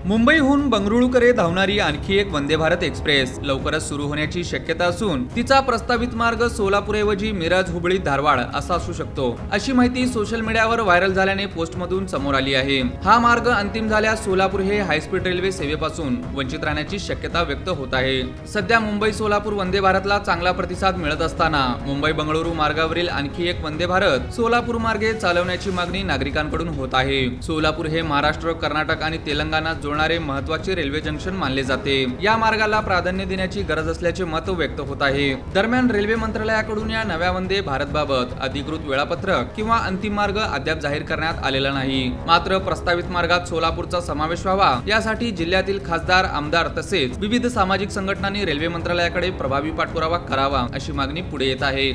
मुंबईहून बंगळुरूकडे धावणारी आणखी एक वंदे भारत एक्सप्रेस लवकरच सुरू होण्याची शक्यता असून तिचा प्रस्तावित मार्ग सोलापूरऐवजी मिरज, हुबळी, धारवाड असा असू शकतो, अशी माहिती सोशल मीडियावर व्हायरल झाल्याने पोस्टमधून समोर आली आहे। हा मार्ग अंतिम झाल्यास सोलापूर हे हायस्पीड रेल्वे सेवेपासून वंचित राहण्याची शक्यता व्यक्त होत आहे। सध्या मुंबई सोलापूर वंदे भारतला चांगला प्रतिसाद मिळत असताना मुंबई बंगळुरू मार्गावरील आणखी एक वंदे भारत सोलापूर मार्गे चालवण्याची मागणी नागरिकांकडून होत आहे। सोलापूर हे महाराष्ट्र, कर्नाटक आणि तेलंगणा जोडणारे महत्त्वाचे रेल्वे जंक्शन मानले जाते। या मार्गाला प्राधान्य देण्याची गरज असल्याचे मत व्यक्त होत आहे। दरम्यान रेल्वे मंत्रालयाकडून या नव्या वंदे भारत बाबत अधिकृत वेळापत्रक किंवा अंतिम मार्ग अद्याप जाहीर करण्यात आलेला नाही। मात्र प्रस्तावित मार्गात सोलापूरचा समावेश व्हावा यासाठी जिल्ह्यातील खासदार, आमदार तसेच विविध सामाजिक संघटनांनी रेल्वे मंत्रालयाकडे प्रभावी पाठपुरावा करावा अशी मागणी पुढे येत आहे।